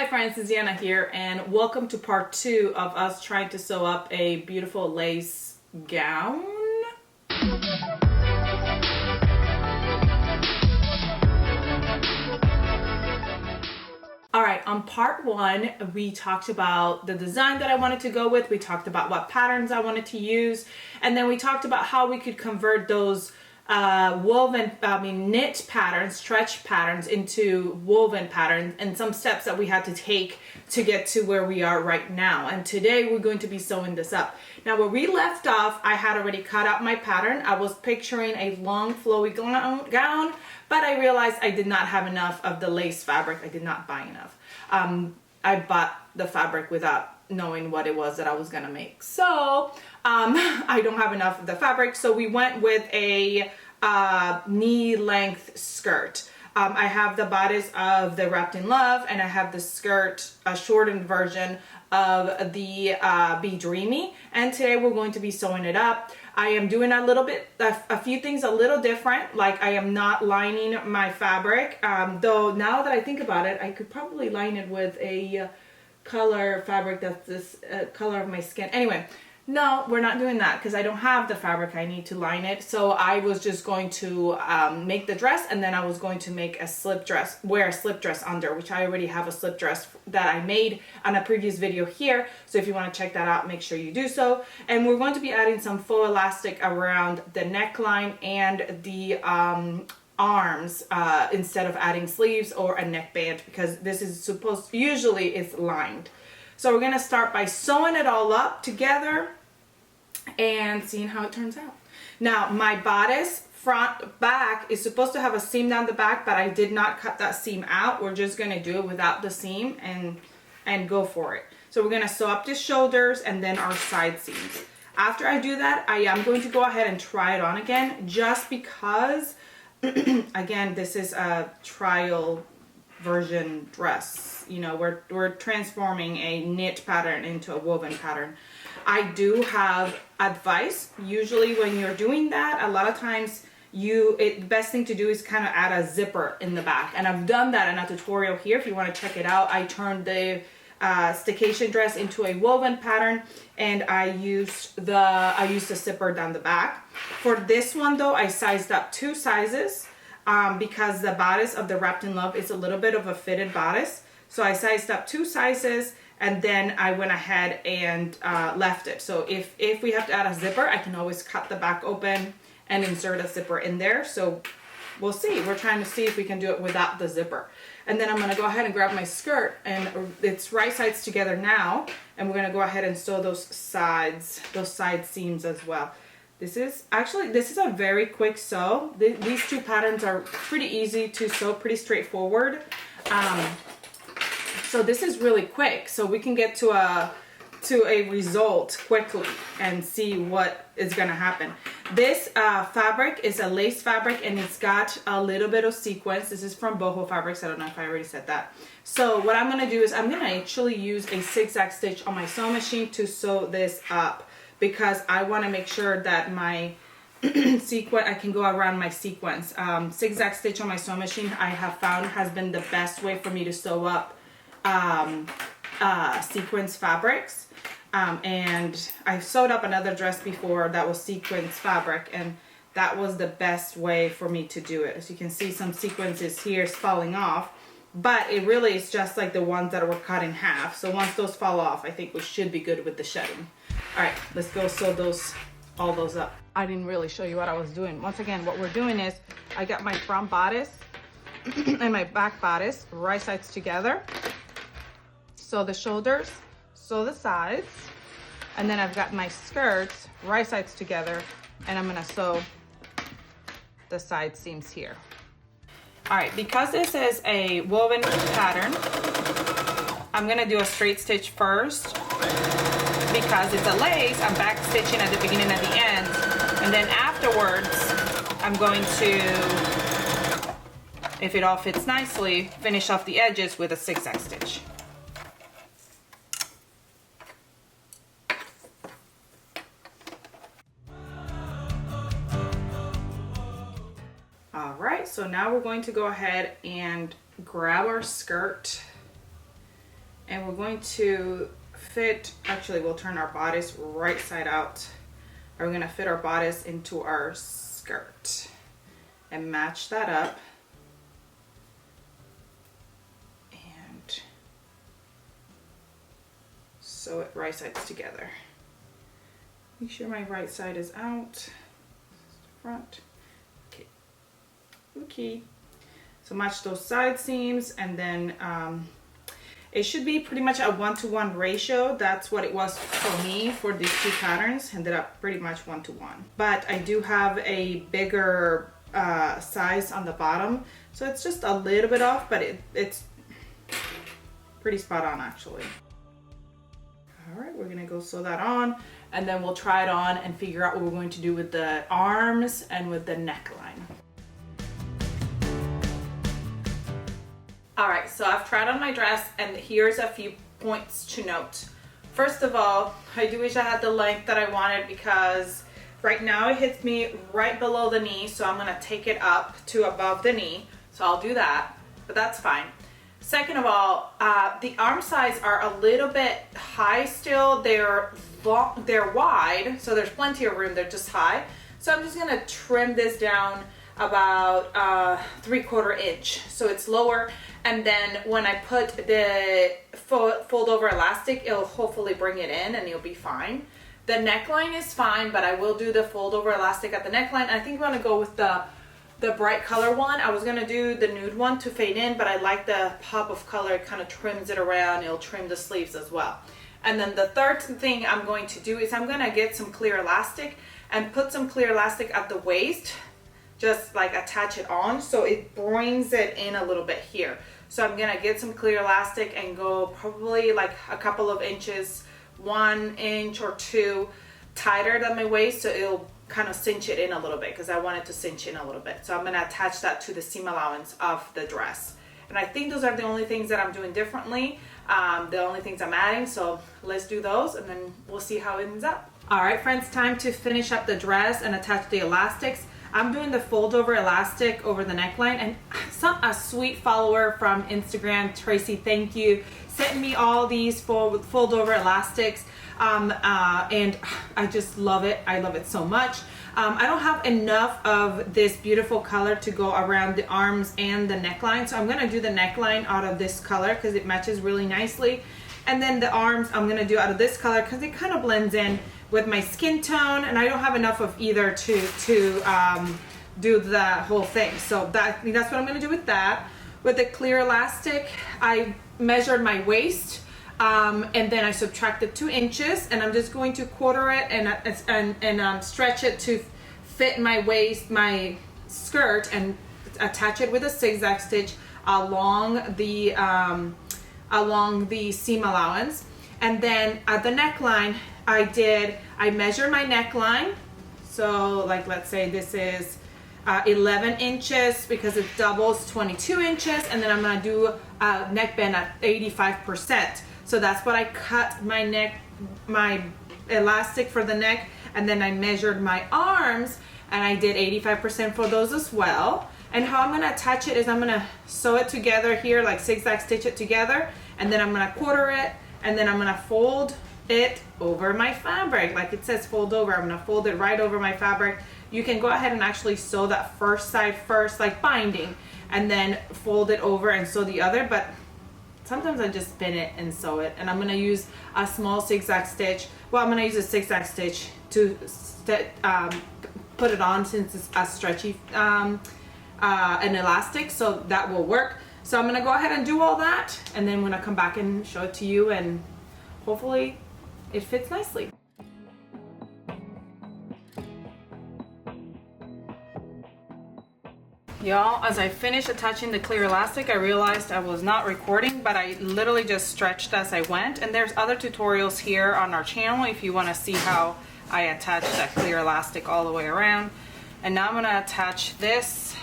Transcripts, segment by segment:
Hi friends, it's Yana here, and welcome to part 2 of us trying to sew up a beautiful lace gown. Alright, on part 1, we talked about the design that I wanted to go with, we talked about what patterns I wanted to use, and then we talked about how we could convert those knit patterns, stretch patterns into woven patterns, and some steps that we had to take to get to where we are right now. And today we're going to be sewing this up. Now where we left off, I had already cut out my pattern. I was picturing a long flowy gown, but I realized I did not have enough of the lace fabric. I did not buy enough. I bought the fabric without knowing what it was that I was gonna make. So I don't have enough of the fabric, so we went with a knee length skirt. I have the bodice of the Wrapped in Love, and I have the skirt, a shortened version of the Be Dreamy, and today we're going to be sewing it up. I am doing a few things a little different, like I am not lining my fabric, though now that I think about it, I could probably line it with a color fabric that's this color of my skin. Anyway, no, we're not doing that because I don't have the fabric I need to line it. So I was just going to make the dress, and then I was going to make a slip dress, wear a slip dress under, which I already have a slip dress that I made on a previous video here. So if you want to check that out, make sure you do so. And we're going to be adding some faux elastic around the neckline and the arms instead of adding sleeves or a neckband, because this is usually it's lined. So we're going to start by sewing it all up together and seeing how it turns out. Now my bodice front back is supposed to have a seam down the back, but I did not cut that seam out. We're just going to do it without the seam and go for it. So we're going to sew up the shoulders and then our side seams. After I do that, I am going to go ahead and try it on again, just because again, this is a trial version dress. You know, we're transforming a knit pattern into a woven pattern. I do have advice. Usually when you're doing that, a lot of times the best thing to do is kind of add a zipper in the back. And I've done that in a tutorial here. If you want to check it out, I turned the staycation dress into a woven pattern, and I used the zipper down the back. For this one though, I sized up 2 sizes because the bodice of the Wrapped in Love is a little bit of a fitted bodice. So I sized up 2 sizes, and then I went ahead and left it. So if we have to add a zipper, I can always cut the back open and insert a zipper in there. So we'll see. We're trying to see if we can do it without the zipper. And then I'm going to go ahead and grab my skirt, and it's right sides together now, and we're going to go ahead and sew those side seams as well. This is a very quick sew. These 2 patterns are pretty easy to sew, pretty straightforward. So this is really quick, so we can get to a result quickly and see what is going to happen. This fabric is a lace fabric, and it's got a little bit of sequins. This is from Boho Fabrics. I don't know if I already said that. So what I'm going to do is I'm going to actually use a zigzag stitch on my sewing machine to sew this up, because I want to make sure that my sequin, I can go around my sequins. Zigzag stitch on my sewing machine, I have found, has been the best way for me to sew up sequins fabrics. And I sewed up another dress before that was sequins fabric, and that was the best way for me to do it. As you can see, some sequences here is falling off, but it really is just like the ones that were cut in half. So once those fall off, I think we should be good with the shedding. All right, let's go sew all those up. I didn't really show you what I was doing. Once again, what we're doing is I got my front bodice and my back bodice right sides together. Sew the shoulders, sew the sides, and then I've got my skirts right sides together, and I'm gonna sew the side seams here. All right, because this is a woven pattern, I'm gonna do a straight stitch first. Because it's a lace, I'm back stitching at the beginning and the end, and then afterwards I'm going to, if it all fits nicely, finish off the edges with a zigzag stitch. Alright, so now we're going to go ahead and grab our skirt And we're going to fit, actually we'll turn our bodice right side out. We're gonna fit our bodice into our skirt and match that up. And sew it right sides together. Make sure my right side is out. Front. Okay. Okay. So match those side seams, and then it should be pretty much a 1-to-1 ratio. That's what it was for me for these two patterns. Ended up pretty much 1-to-1. But I do have a bigger size on the bottom, so it's just a little bit off, but it's pretty spot on actually. All right, we're gonna go sew that on, and then we'll try it on and figure out what we're going to do with the arms and with the neckline. All right, so I've tried on my dress, and here's a few points to note. First of all, I do wish I had the length that I wanted, because right now it hits me right below the knee, so I'm gonna take it up to above the knee. So I'll do that, but that's fine. Second of all, the arm sides are a little bit high still. They're wide, so there's plenty of room. They're just high. So I'm just gonna trim this down about 3/4 inch, so it's lower. And then when I put the fold over elastic, it'll hopefully bring it in and you'll be fine. The neckline is fine, but I will do the fold over elastic at the neckline. I think I'm gonna go with the bright color one. I was gonna do the nude one to fade in, but I like the pop of color. It kind of trims it around. It'll trim the sleeves as well. And then the third thing I'm going to do is I'm gonna get some clear elastic and put some clear elastic at the waist, just like attach it on so it brings it in a little bit here. So I'm gonna get some clear elastic and go probably like a couple of inches, 1 inch or 2 tighter than my waist, so it'll kind of cinch it in a little bit, because I want it to cinch in a little bit. So I'm gonna attach that to the seam allowance of the dress. And I think those are the only things that I'm doing differently, the only things I'm adding. So let's do those, and then we'll see how it ends up. All right, friends, time to finish up the dress and attach the elastics. I'm doing the fold over elastic over the neckline, and a sweet follower from Instagram, Tracy, thank you, sent me all these fold over elastics, and I just love it. I love it so much. I don't have enough of this beautiful color to go around the arms and the neckline, so I'm gonna do the neckline out of this color because it matches really nicely. And then the arms I'm gonna do out of this color because it kind of blends in with my skin tone, and I don't have enough of either to do the whole thing. So that's what I'm gonna do with that. With the clear elastic, I measured my waist, and then I subtracted 2 inches, and I'm just going to quarter it and stretch it to fit my waist, my skirt, and attach it with a zigzag stitch along the seam allowance. And then at the neckline, I measured my neckline. So like, let's say this is 11 inches because it doubles 22 inches. And then I'm gonna do a neck bend at 85%. So that's what I cut my elastic for the neck. And then I measured my arms and I did 85% for those as well. And how I'm gonna attach it is I'm gonna sew it together here, like zigzag stitch it together. And then I'm gonna quarter it, and then I'm gonna fold it over my fabric. Like it says fold over, I'm gonna fold it right over my fabric. You can go ahead and actually sew that first side first, like binding, and then fold it over and sew the other, but sometimes I just spin it and sew it. And I'm gonna use a small zigzag stitch. Well, I'm gonna use a zigzag stitch to put it on, since it's a stretchy an elastic, so that will work. So I'm gonna go ahead and do all that, and then I'm gonna come back and show it to you, and hopefully it fits nicely. Y'all, as I finished attaching the clear elastic, I realized I was not recording, but I literally just stretched as I went. And there's other tutorials here on our channel if you wanna see how I attach that clear elastic all the way around. And now I'm gonna attach this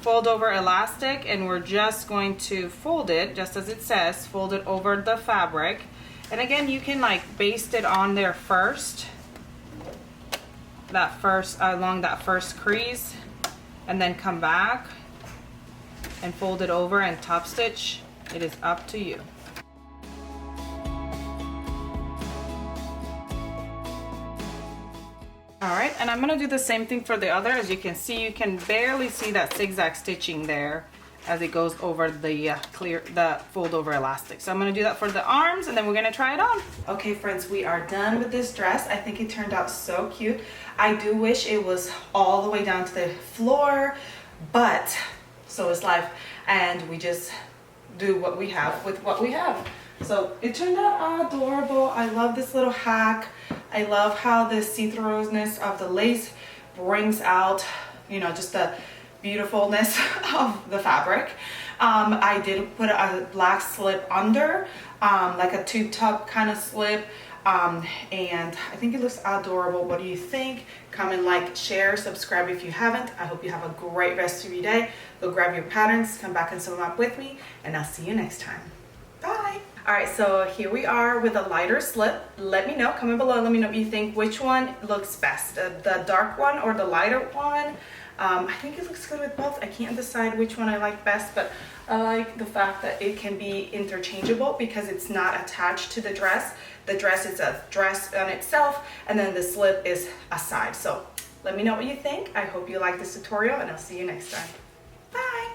fold over elastic, and we're just going to fold it just as it says, fold it over the fabric. And again, you can like baste it on there first, along that first crease, and then come back and fold it over and top stitch It is up to you. All right, and I'm gonna do the same thing for the other. As you can see, you can barely see that zigzag stitching there as it goes over the fold over elastic. So I'm gonna do that for the arms, and then we're gonna try it on. Okay friends, we are done with this dress. I think it turned out so cute. I do wish it was all the way down to the floor, but so is life, and we just do what we have with what we have. So it turned out adorable. I love this little hack. I love how the see-throughness of the lace brings out, you know, just the beautifulness of the fabric. I did put a black slip under, like a tube top kind of slip, and I think it looks adorable. What do you think? Comment, like, share, subscribe if you haven't. I hope you have a great rest of your day. Go grab your patterns, come back and sew them up with me, and I'll see you next time. Bye. All right, so here we are with a lighter slip. Let me know, comment below, let me know what you think, which one looks best, the dark one or the lighter one. I think it looks good with both. I can't decide which one I like best, but I like the fact that it can be interchangeable because it's not attached to the dress. The dress is a dress on itself, and then the slip is a side. So let me know what you think. I hope you like this tutorial, and I'll see you next time. Bye.